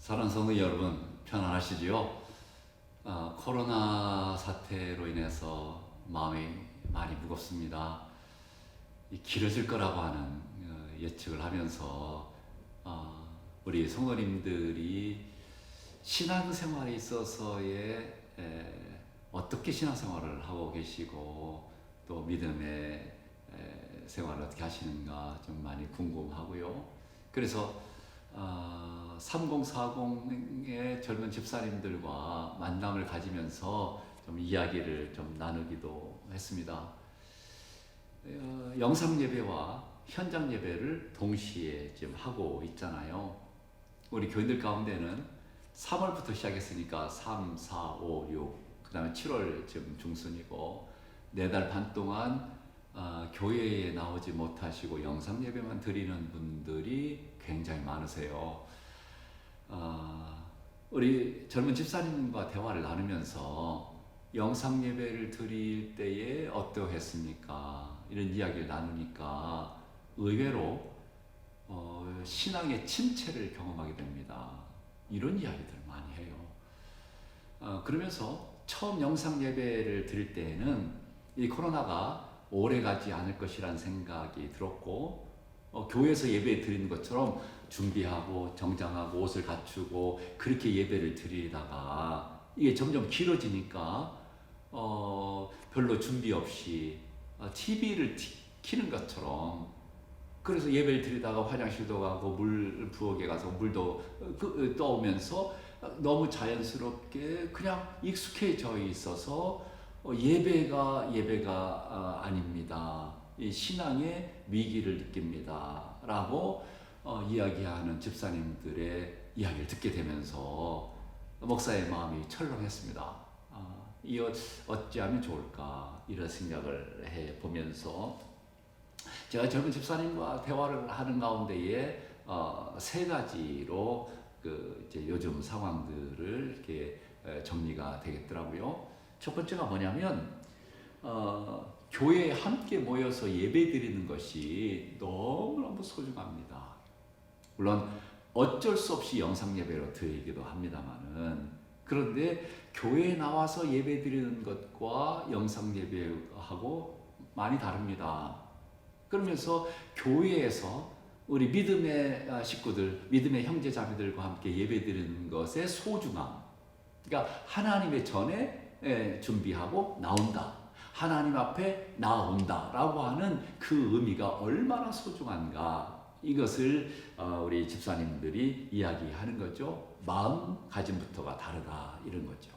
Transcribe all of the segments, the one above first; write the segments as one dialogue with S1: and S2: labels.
S1: 사랑하는 성도 여러분, 편안하시지요? 코로나 사태로 인해서 마음이 많이 무겁습니다. 길어질 거라고 하는 예측을 하면서 우리 성도님들이 신앙생활에 있어서의 어떻게 신앙생활을 하고 계시고 또 믿음의 생활을 어떻게 하시는가 좀 많이 궁금하고요. 그래서 3040의 젊은 집사님들과 만남을 가지면서 좀 이야기를 좀 나누기도 했습니다. 영상 예배와 현장 예배를 동시에 지금 하고 있잖아요. 우리 교인들 가운데는 3월부터 시작했으니까 3, 4, 5, 6, 그 다음에 7월 지금 중순이고 4달 반 동안 교회에 나오지 못하시고 영상 예배만 드리는 분들이 굉장히 많으세요. 우리 젊은 집사님과 대화를 나누면서 영상 예배를 드릴 때에 어떠했습니까? 이런 이야기를 나누니까 의외로 신앙의 침체를 경험하게 됩니다. 이런 이야기들을 많이 해요. 그러면서 처음 영상 예배를 드릴 때에는 이 코로나가 오래 가지 않을 것이라는 생각이 들었고 교회에서 예배 드리는 것처럼 준비하고 정장하고 옷을 갖추고 그렇게 예배를 드리다가 이게 점점 길어지니까 별로 준비 없이 TV를 켜는 것처럼, 그래서 예배를 드리다가 화장실도 가고 물 부엌에 가서 물도 떠오면서 너무 자연스럽게 그냥 익숙해져 있어서 예배가 아닙니다. 이 신앙의 위기를 느낍니다. 라고 이야기하는 집사님들의 이야기를 듣게 되면서 목사의 마음이 철렁했습니다. 이 어찌하면 좋을까 이런 생각을 해보면서 제가 젊은 집사님과 대화를 하는 가운데에 3가지로 이제 요즘 상황들을 이렇게 정리가 되겠더라고요. 첫 번째가 뭐냐면 교회에 함께 모여서 예배 드리는 것이 너무너무 소중합니다. 물론 어쩔 수 없이 영상 예배로 드리기도 합니다만은, 그런데 교회에 나와서 예배 드리는 것과 영상 예배하고 많이 다릅니다. 그러면서 교회에서 우리 믿음의 식구들, 믿음의 형제 자매들과 함께 예배 드리는 것의 소중함, 그러니까 하나님의 전에 준비하고 나온다, 하나님 앞에 나온다 라고 하는 그 의미가 얼마나 소중한가, 이것을 우리 집사님들이 이야기하는 거죠. 마음가짐부터가 다르다 이런 거죠.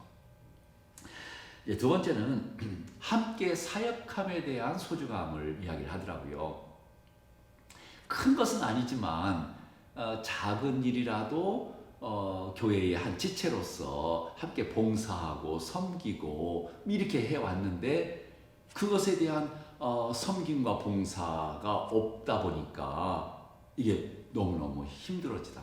S1: 두 번째는 함께 사역함에 대한 소중함을 이야기를 하더라고요. 큰 것은 아니지만 작은 일이라도 교회의 한 지체로서 함께 봉사하고 섬기고 이렇게 해왔는데 그것에 대한 섬김과 봉사가 없다 보니까 이게 너무너무 힘들어지고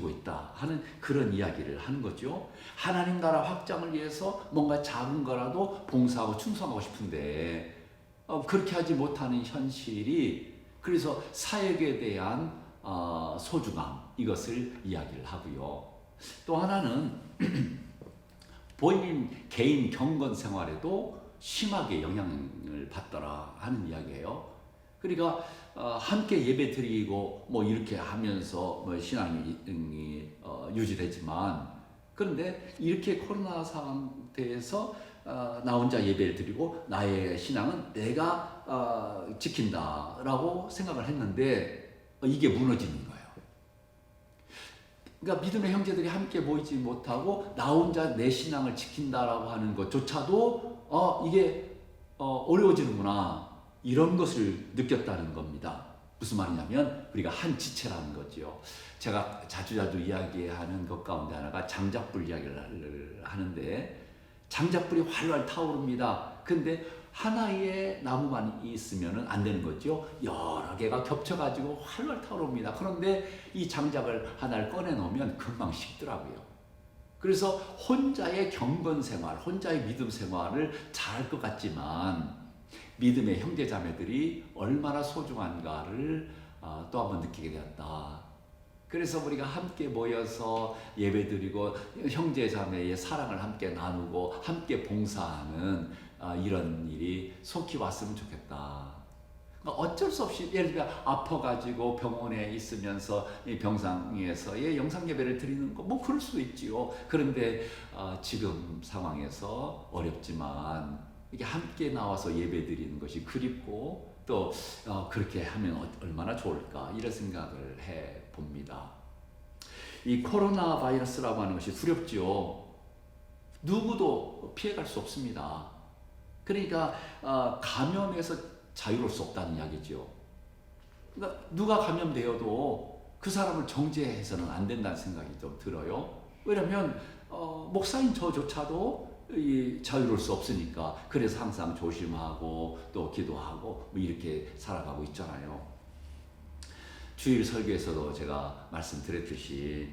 S1: 있다 하는 그런 이야기를 하는 거죠. 하나님 나라 확장을 위해서 뭔가 작은 거라도 봉사하고 충성하고 싶은데 그렇게 하지 못하는 현실이, 그래서 사역에 대한 소중함, 이것을 이야기를 하고요. 또 하나는 본인 개인 경건 생활에도 심하게 영향을 받더라 하는 이야기예요. 그러니까 함께 예배 드리고 뭐 이렇게 하면서 뭐 신앙이 유지되지만, 그런데 이렇게 코로나 상태에서 나 혼자 예배를 드리고 나의 신앙은 내가 지킨다라고 생각을 했는데 이게 무너지는 거예요. 그러니까 믿음의 형제들이 함께 모이지 못하고 나 혼자 내 신앙을 지킨다라고 하는 것조차도 이게 어려워지는구나, 이런 것을 느꼈다는 겁니다. 무슨 말이냐면 우리가 한 지체라는 거죠. 제가 자주 이야기하는 것 가운데 하나가 장작불 이야기를 하는데, 장작불이 활활 타오릅니다. 근데 하나의 나무만 있으면 안 되는 거죠. 여러 개가 겹쳐가지고 활활 타오릅니다. 그런데 이 장작을 하나를 꺼내 놓으면 금방 식더라고요. 그래서 혼자의 경건 생활, 혼자의 믿음 생활을 잘할 것 같지만 믿음의 형제자매들이 얼마나 소중한가를 또 한번 느끼게 되었다. 그래서 우리가 함께 모여서 예배드리고 형제 자매의 사랑을 함께 나누고 함께 봉사하는 이런 일이 속히 왔으면 좋겠다. 어쩔 수 없이 예를 들어 아파가지고 병원에 있으면서 이 병상에서의 영상 예배를 드리는 거 뭐 그럴 수도 있지요. 그런데 지금 상황에서 어렵지만 이게 함께 나와서 예배 드리는 것이 그립고 또 그렇게 하면 얼마나 좋을까 이런 생각을 해 봅니다. 이 코로나 바이러스라고 하는 것이 두렵지요. 누구도 피해갈 수 없습니다. 그러니까 감염해서 자유로울 수 없다는 이야기죠. 그러니까 누가 감염되어도 그 사람을 정죄해서는 안 된다는 생각이 좀 들어요. 왜냐하면 목사인 저조차도 자유로울 수 없으니까. 그래서 항상 조심하고 또 기도하고 뭐 이렇게 살아가고 있잖아요. 주일 설교에서도 제가 말씀드렸듯이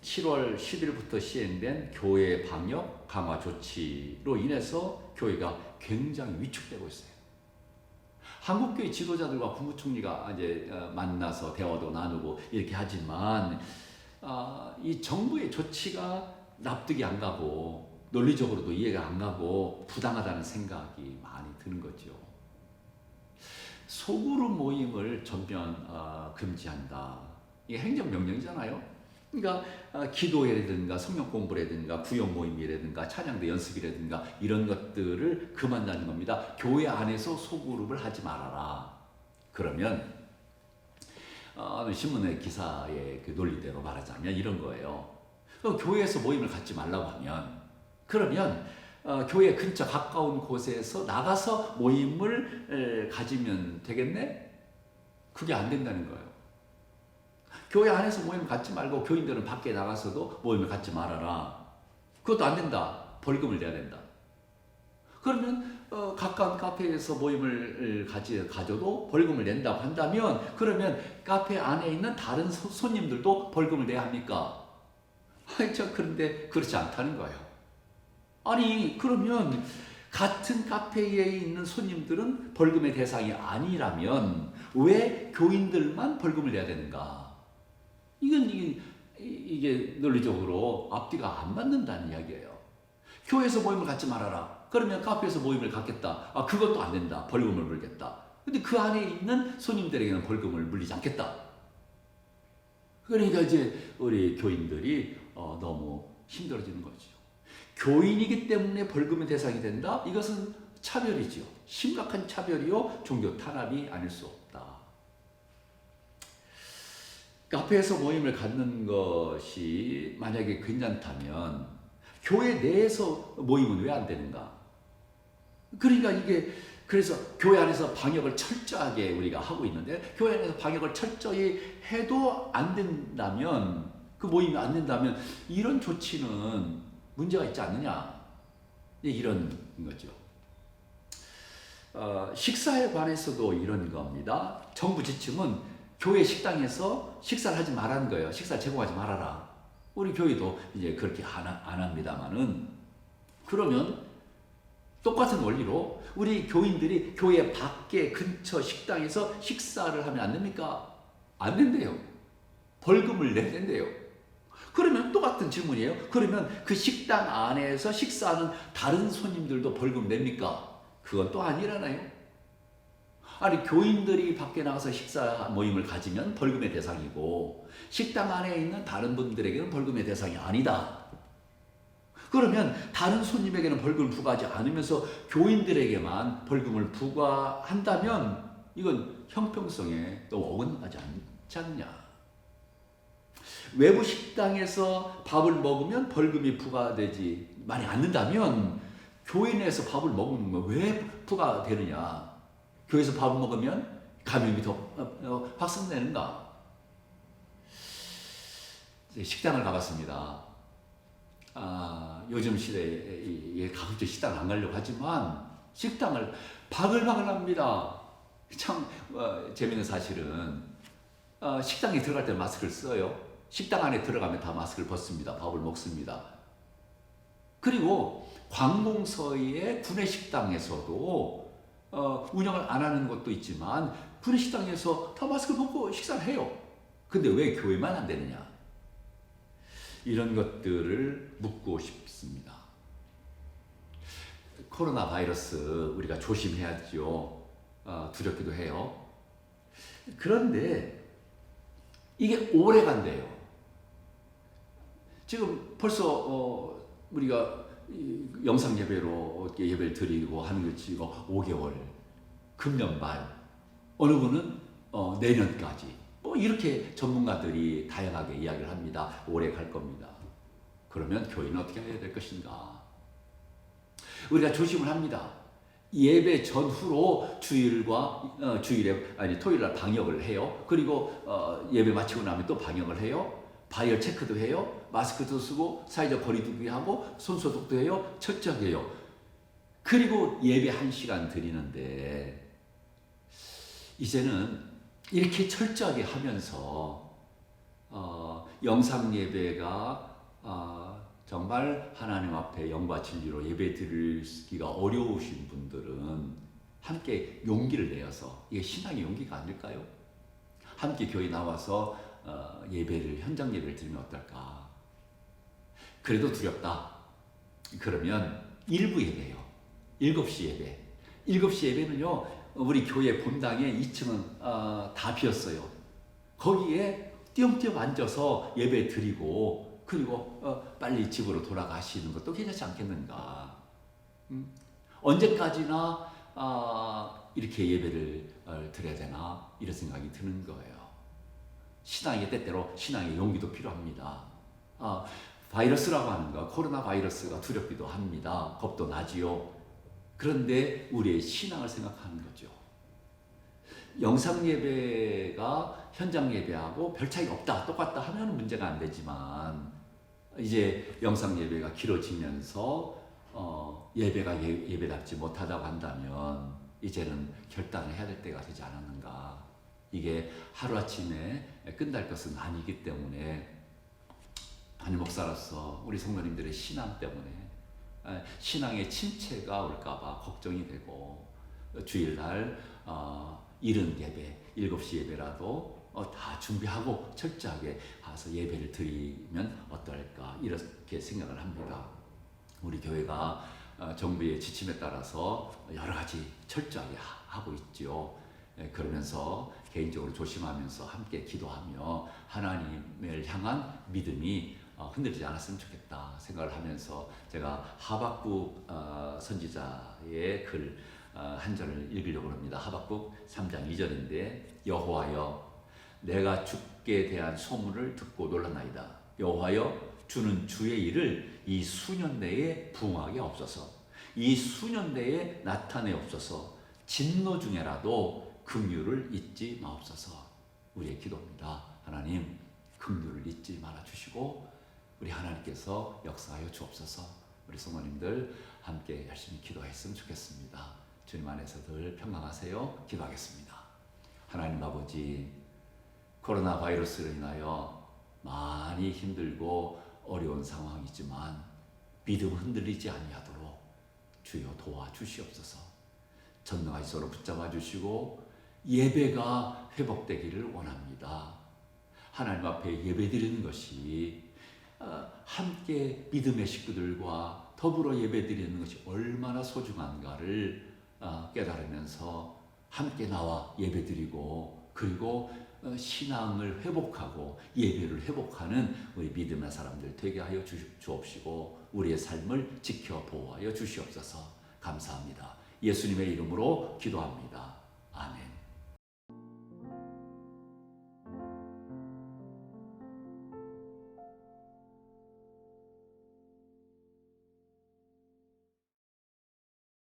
S1: 7월 10일부터 시행된 교회 방역 강화 조치로 인해서 교회가 굉장히 위축되고 있어요. 한국교회 지도자들과 국무총리가 이제 만나서 대화도 나누고 이렇게 하지만 이 정부의 조치가 납득이 안 가고 논리적으로도 이해가 안 가고 부당하다는 생각이 많이 드는 거죠. 소그룹 모임을 전면 금지한다. 이게 행정명령이잖아요. 그러니까 기도회라든가 성경 공부라든가 구역 모임이라든가 찬양대 연습이라든가 이런 것들을 금한다는 겁니다. 교회 안에서 소그룹을 하지 말아라. 그러면 신문의 기사의 그 논리대로 말하자면 이런 거예요. 교회에서 모임을 갖지 말라고 하면 그러면 교회 근처 가까운 곳에서 나가서 모임을 가지면 되겠네? 그게 안 된다는 거예요. 교회 안에서 모임을 갖지 말고 교인들은 밖에 나가서도 모임을 갖지 말아라. 그것도 안 된다. 벌금을 내야 된다. 그러면 가까운 카페에서 모임을 가져도 벌금을 낸다고 한다면 그러면 카페 안에 있는 다른 손님들도 벌금을 내야 합니까? 그런데 그렇지 않다는 거예요. 아니 그러면 같은 카페에 있는 손님들은 벌금의 대상이 아니라면 왜 교인들만 벌금을 내야 되는가? 이게 논리적으로 앞뒤가 안 맞는다는 이야기예요. 교회에서 모임을 갖지 말아라. 그러면 카페에서 모임을 갖겠다. 그것도 안 된다. 벌금을 물겠다. 근데 그 안에 있는 손님들에게는 벌금을 물리지 않겠다. 그러니까 이제 우리 교인들이 너무 힘들어지는 거죠. 교인이기 때문에 벌금의 대상이 된다? 이것은 차별이죠. 심각한 차별이요. 종교 탄압이 아닐 수 없다. 카페에서 모임을 갖는 것이 만약에 괜찮다면 교회 내에서 모임은 왜 안 되는가? 그러니까 그래서 교회 안에서 방역을 철저하게 우리가 하고 있는데 교회 안에서 방역을 철저히 해도 안 된다면 그 모임이 안 된다면 이런 조치는 문제가 있지 않느냐? 이런 거죠. 식사에 관해서도 이런 겁니다. 정부 지침은 교회 식당에서 식사를 하지 말라는 거예요. 식사를 제공하지 말아라. 우리 교회도 이제 그렇게 안 합니다만은 그러면 똑같은 원리로 우리 교인들이 교회 밖에 근처 식당에서 식사를 하면 안 됩니까? 안 된대요. 벌금을 내야 된대요. 그러면 똑같은 질문이에요. 그러면 그 식당 안에서 식사하는 다른 손님들도 벌금 냅니까? 그건 또 아니라나요? 아니 교인들이 밖에 나가서 식사 모임을 가지면 벌금의 대상이고 식당 안에 있는 다른 분들에게는 벌금의 대상이 아니다. 그러면 다른 손님에게는 벌금을 부과하지 않으면서 교인들에게만 벌금을 부과한다면 이건 형평성에 또 어긋나지 않지 않느냐. 외부 식당에서 밥을 먹으면 벌금이 부과되지 많이 않는다면 교회 내에서 밥을 먹는 건 왜 부과되느냐. 교회에서 밥을 먹으면 감염이 더 확산되는가? 식당을 가봤습니다. 요즘 시대에 가급적 식당을 안 가려고 하지만 식당을 바글바글 합니다. 참 재밌는 사실은 식당에 들어갈 때 마스크를 써요. 식당 안에 들어가면 다 마스크를 벗습니다. 밥을 먹습니다. 그리고 관공서의 구내식당에서도 운영을 안 하는 것도 있지만 구내식당에서 다 마스크를 벗고 식사를 해요. 근데 왜 교회만 안 되느냐? 이런 것들을 묻고 싶습니다. 코로나 바이러스 우리가 조심해야죠. 두렵기도 해요. 그런데 이게 오래 간대요. 지금 벌써 우리가 영상 예배로 예배를 드리고 하는 것이 5개월, 금년 말, 어느 분은 내년까지 이렇게 전문가들이 다양하게 이야기를 합니다. 오래 갈 겁니다. 그러면 교회는 어떻게 해야 될 것인가? 우리가 조심을 합니다. 예배 전후로 토요일날 방역을 해요. 그리고 예배 마치고 나면 또 방역을 해요. 바이럴 체크도 해요. 마스크도 쓰고 사회적 거리두기 하고 손소독도 해요. 철저하게 해요. 그리고 예배 1시간 드리는데 이제는 이렇게 철저하게 하면서 영상 예배가 정말 하나님 앞에 영과 진리로 예배 드리기가 어려우신 분들은 함께 용기를 내어서, 이게 신앙의 용기가 아닐까요? 함께 교회 나와서 현장 예배를 드리면 어떨까? 그래도 두렵다. 그러면 일부 예배요. 7시 예배. 7시 예배는요, 우리 교회 본당에 2층은 다 비었어요. 거기에 띄엄띄엄 앉아서 예배 드리고, 그리고 빨리 집으로 돌아가시는 것도 괜찮지 않겠는가? 언제까지나 이렇게 예배를 드려야 되나? 이런 생각이 드는 거예요. 신앙의 때때로 신앙의 용기도 필요합니다. 바이러스라고 하는 거, 코로나 바이러스가 두렵기도 합니다. 겁도 나지요. 그런데 우리의 신앙을 생각하는 거죠. 영상 예배가 현장 예배하고 별 차이가 없다, 똑같다 하면 문제가 안 되지만, 이제 영상 예배가 길어지면서 예배가 예배답지 못하다고 한다면 이제는 결단을 해야 될 때가 되지 않았는가. 이게 하루아침에 끝날 것은 아니기 때문에 담임 목사로서 우리 성도님들의 신앙 때문에 신앙의 침체가 올까봐 걱정이 되고, 주일날 이른 예배, 7시 예배라도 다 준비하고 철저하게 가서 예배를 드리면 어떨까, 이렇게 생각을 합니다. 우리 교회가 정부의 지침에 따라서 여러 가지 철저하게 하고 있죠. 그러면서 개인적으로 조심하면서 함께 기도하며 하나님을 향한 믿음이 흔들리지 않았으면 좋겠다 생각을 하면서, 제가 하박국 선지자의 글 한 절을 읽으려고 합니다. 하박국 3장 2절인데, 여호와여, 내가 주께 대한 소문을 듣고 놀랐나이다. 여호와여, 주는 주의 일을 이 수년 내에 부응하게 없소서. 이 수년 내에 나타내옵소서. 진노 중에라도 긍휼을 잊지 마옵소서. 우리의 기도입니다. 하나님, 긍휼을 잊지 말아 주시고 우리 하나님께서 역사하여 주옵소서. 우리 성도님들 함께 열심히 기도했으면 좋겠습니다. 주님 안에서 늘 평강하세요. 기도하겠습니다. 하나님 아버지, 코로나 바이러스로 인하여 많이 힘들고 어려운 상황이지만 믿음 흔들리지 아니하도록 주여 도와주시옵소서. 전능하신 서로 붙잡아 주시고 예배가 회복되기를 원합니다. 하나님 앞에 예배드리는 것이 함께 믿음의 식구들과 더불어 예배드리는 것이 얼마나 소중한가를 깨달으면서 함께 나와 예배드리고, 그리고 신앙을 회복하고 예배를 회복하는 우리 믿음의 사람들 되게 하여 주옵시고 우리의 삶을 지켜 보호하여 주시옵소서. 감사합니다. 예수님의 이름으로 기도합니다. 아멘.